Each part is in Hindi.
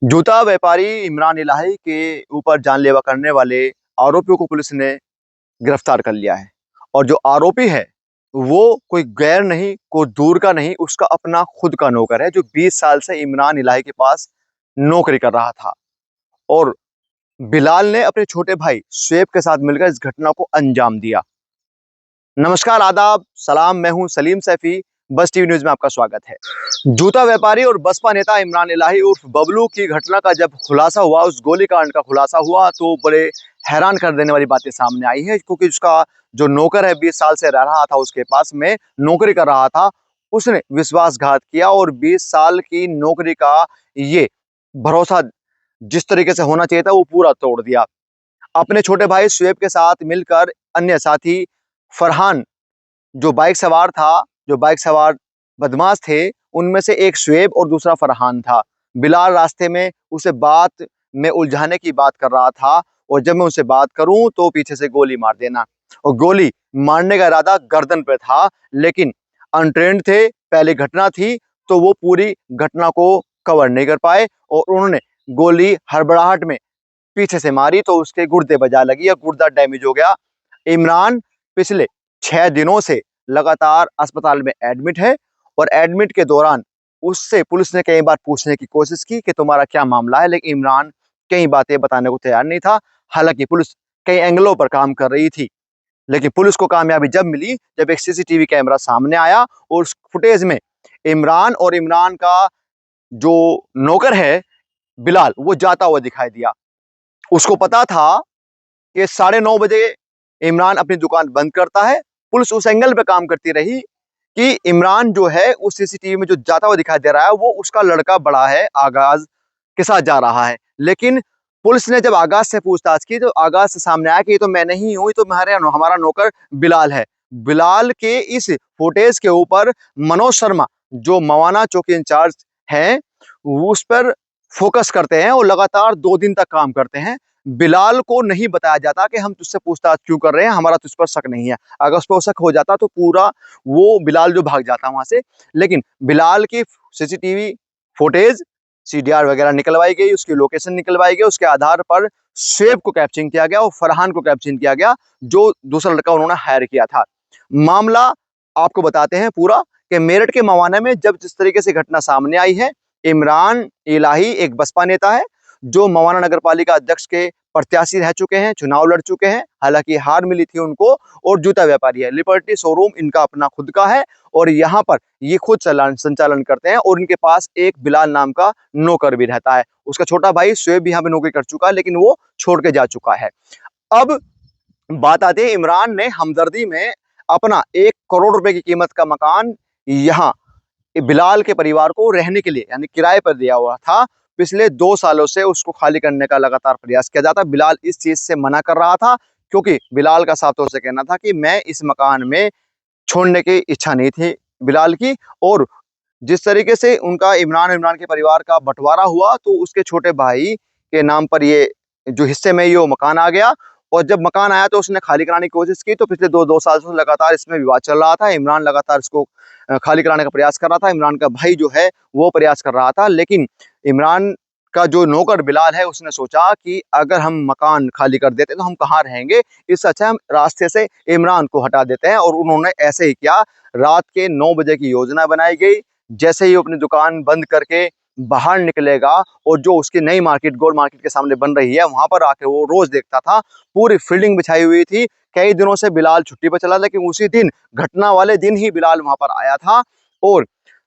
जूता व्यापारी इमरान इलाही के ऊपर जानलेवा करने वाले आरोपियों को पुलिस ने गिरफ्तार कर लिया है। और जो आरोपी है वो कोई गैर नहीं, कोई दूर का नहीं, उसका अपना खुद का नौकर है जो 20 साल से इमरान इलाही के पास नौकरी कर रहा था। और बिलाल ने अपने छोटे भाई शुएब के साथ मिलकर इस घटना को अंजाम दिया। नमस्कार, आदाब, सलाम। मैं हूं सलीम सैफी। बस टीवी न्यूज में आपका स्वागत है। जूता व्यापारी और बसपा नेता इमरान इलाही उर्फ बबलू की घटना का जब खुलासा हुआ, उस गोलीकांड का खुलासा हुआ, तो बड़े हैरान कर देने वाली बातें सामने आई है। क्योंकि उसका जो नौकर है, 20 साल से रह रहा था, उसके पास में नौकरी कर रहा था, उसने विश्वासघात किया और 20 साल की नौकरी का ये भरोसा जिस तरीके से होना चाहिए था वो पूरा तोड़ दिया। अपने छोटे भाई शुएब के साथ मिलकर अन्य साथी फरहान, जो बाइक सवार बदमाश थे, उनमें से एक शुएब और दूसरा फरहान था। बिलाल रास्ते में उसे बात में उलझाने की बात कर रहा था, और जब मैं उनसे बात करूं तो पीछे से गोली मार देना। और गोली मारने का इरादा गर्दन पे था, लेकिन अनट्रेंड थे, पहले घटना थी, तो वो पूरी घटना को कवर नहीं कर पाए और उन्होंने गोली हड़बड़ाहट में पीछे से मारी तो उसके गुर्दे बजा लगी या गुर्दा डैमेज हो गया। इमरान पिछले 6 दिनों से लगातार अस्पताल में एडमिट है, और एडमिट के दौरान उससे पुलिस ने कई बार पूछने की कोशिश की कि तुम्हारा क्या मामला है, लेकिन इमरान कई बातें बताने को तैयार नहीं था। हालांकि पुलिस कई एंगलों पर काम कर रही थी, लेकिन पुलिस को कामयाबी जब मिली जब एक सीसीटीवी कैमरा सामने आया और उस फुटेज में इमरान और इमरान का जो नौकर है बिलाल, वो जाता हुआ दिखाई दिया। उसको पता था कि 9:30 बजे इमरान अपनी दुकान बंद करता है। पुलिस उस एंगल पे काम करती रही कि इमरान जो है उस सीसीटीवी में जो जाता हुआ दिखाई दे रहा है वो उसका लड़का बड़ा है, आगाज के साथ जा रहा है। लेकिन पुलिस ने जब आगाज से पूछताछ की तो आगाज से सामने आया कि ये तो मैं नहीं हूं, ये तो हमारा नौकर बिलाल है। बिलाल के इस फुटेज के ऊपर मनोज शर्मा, जो मवाना चौकी इंचार्ज हैं, उस पर फोकस करते हैं और लगातार 2 दिन तक काम करते हैं। बिलाल को नहीं बताया जाता कि हम तुझसे पूछताछ क्यों कर रहे हैं, हमारा तुझ पर शक नहीं है। अगर उस पर शक हो जाता तो पूरा वो बिलाल जो भाग जाता वहां से। लेकिन बिलाल की सीसीटीवी फुटेज, सीडीआर वगैरह निकलवाई गई, उसकी लोकेशन निकलवाई गई, उसके आधार पर शुएब को कैप्चरिंग किया गया और फरहान को कैप्चरिंग किया गया, जो दूसरा लड़का उन्होंने हायर किया था। मामला आपको बताते हैं पूरा कि मेरठ के मवाना में जब जिस तरीके से घटना सामने आई है, इमरान इलाही एक बसपा नेता है जो मवाना नगर पालिका अध्यक्ष के प्रत्याशी रह चुके हैं, चुनाव लड़ चुके हैं, हालांकि हार मिली थी उनको। और जूता व्यापारी है, लिबर्टी शोरूम इनका अपना खुद का है, और यहाँ पर ये खुद संचालन करते हैं, और इनके पास एक बिलाल नाम का नौकर भी रहता है। उसका छोटा भाई शुएब भी यहाँ पे नौकरी कर चुका है, लेकिन वो छोड़ के जा चुका है। अब बात आती है, इमरान ने हमदर्दी में अपना 1 करोड़ रुपए की कीमत का मकान यहाँ बिलाल के परिवार को रहने के लिए यानी किराए पर दिया हुआ था। पिछले 2 सालों से उसको खाली करने का लगातार प्रयास किया जाता। बिलाल इस चीज से मना कर रहा था, क्योंकि बिलाल का साफ तौर से कहना था कि मैं इस मकान में छोड़ने की इच्छा नहीं थी बिलाल की। और जिस तरीके से उनका इमरान के परिवार का बंटवारा हुआ, तो उसके छोटे भाई के नाम पर ये जो हिस्से में ये मकान आ गया। और जब मकान आया तो उसने खाली कराने की कोशिश की, तो पिछले दो साल से लगातार इसमें विवाद चल रहा था। इमरान लगातार इसको खाली कराने का प्रयास कर रहा था, इमरान का भाई जो है वो प्रयास कर रहा था। लेकिन इमरान का जो नौकर बिलाल है उसने सोचा कि अगर हम मकान खाली कर देते तो हम कहाँ रहेंगे, इससे अच्छा हम रास्ते से इमरान को हटा देते हैं। और उन्होंने ऐसे ही किया। रात के 9 बजे की योजना बनाई गई। जैसे ही अपनी दुकान बंद करके बाहर निकलेगा और जो उसकी नई मार्केट, गोल मार्केट के सामने बन रही है, वहां पर आके वो रोज देखता था। पूरी फील्डिंग बिछाई हुई थी। कई दिनों से बिलाल छुट्टी पर चला, लेकिन उसी दिन, घटना वाले दिन ही बिलाल वहां पर आया था। और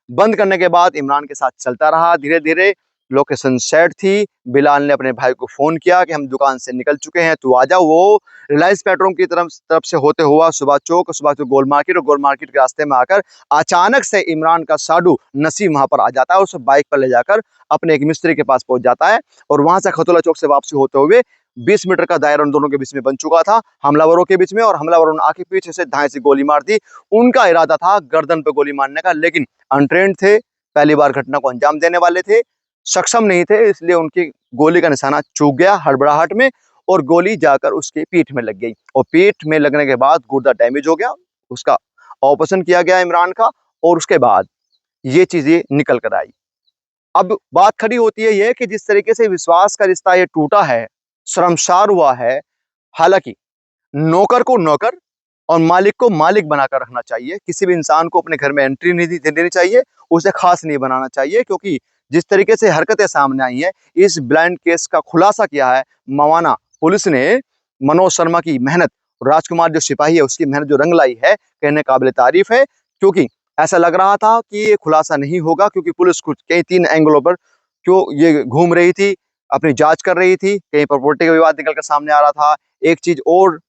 बंद करने के बाद इमरान के साथ चलता रहा। धीरे धीरे लोकेशन सेट थी। बिलाल ने अपने भाई को फोन किया कि हम दुकान से निकल चुके हैं, तू आ जा। वो रिलायंस पेट्रोल की तरफ से होते हुआ सुबह चौक गोल मार्केट, और गोल मार्केट के रास्ते में आकर अचानक से इमरान का साडू नसीम वहां पर आ जाता है और उसे बाइक पर ले जाकर अपने एक मिस्त्री के पास पहुंच जाता है। और वहां से खतौला चौक से वापसी होते हुए 20 मीटर का दायरा उन दोनों के बीच में बन चुका था, हमलावरों के बीच में। और हमलावरों ने आके पीछे से धाए से गोली मार दी। उनका इरादा था गर्दन पे गोली मारने का, लेकिन अनट्रेंड थे, पहली बार घटना को अंजाम देने वाले थे, सक्षम नहीं थे, इसलिए उनकी गोली का निशाना चूक गया हड़बड़ाहट में, और गोली जाकर उसके पीठ में लग गई। और पीठ में लगने के बाद गुर्दा डैमेज हो गया। उसका ऑपरेशन किया गया इमरान का, और उसके बाद ये चीजें निकल कर आई। अब बात खड़ी होती है ये कि जिस तरीके से विश्वास का रिश्ता ये टूटा है, शर्मसार हुआ है, हालांकि नौकर को नौकर और मालिक को मालिक बनाकर रखना चाहिए। किसी भी इंसान को अपने घर में एंट्री नहीं देनी चाहिए, उसे खास नहीं बनाना चाहिए, क्योंकि जिस तरीके से हरकतें सामने आई हैं, इस ब्लाइंड केस का खुलासा किया है मवाना पुलिस ने। मनोज शर्मा की मेहनत, राजकुमार जो सिपाही है उसकी मेहनत जो रंग लाई है, कहने काबिल तारीफ है। क्योंकि ऐसा लग रहा था कि ये खुलासा नहीं होगा, क्योंकि पुलिस कुछ कई 3 एंगलों पर क्यों ये घूम रही थी, अपनी जांच कर रही थी। कहीं प्रॉपर्टी का विवाद निकल कर सामने आ रहा था, एक चीज और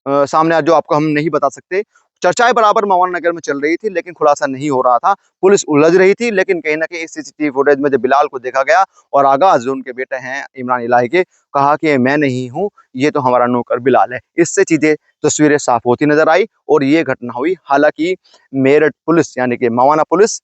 सामने जो आपको हम नहीं बता सकते। चर्चाएं बराबर मवाना नगर में चल रही थी, लेकिन खुलासा नहीं हो रहा था। पुलिस उलझ रही थी, लेकिन कहीं ना कहीं इस सीसीटीवी फुटेज में जब बिलाल को देखा गया और आगाज जो उनके बेटे हैं इमरान इलाही के, कहा कि मैं नहीं हूं, ये तो हमारा नौकर बिलाल है, इससे चीजें तस्वीरें साफ होती नजर आई और ये घटना हुई। हालांकि मेरठ पुलिस यानी कि मवाना पुलिस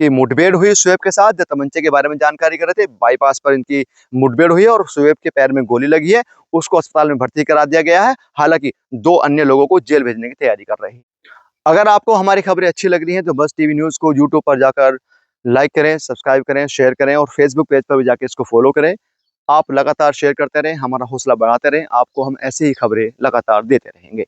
की मुठभेड़ हुई शुएब के साथ, जो तमंचे के बारे में जानकारी कर रहे थे। बाईपास पर इनकी मुठभेड़ हुई है और शुएब के पैर में गोली लगी है, उसको अस्पताल में भर्ती करा दिया गया है। हालांकि 2 अन्य लोगों को जेल भेजने की तैयारी कर रहे हैं। अगर आपको हमारी खबरें अच्छी लग रही हैं तो बस टीवी न्यूज़ को यूट्यूब पर जाकर लाइक करें, सब्सक्राइब करें, शेयर करें और फेसबुक पेज पर भी जाकर इसको फॉलो करें। आप लगातार शेयर करते रहें, हमारा हौसला बढ़ाते रहें, आपको हम ऐसी ही खबरें लगातार देते रहेंगे।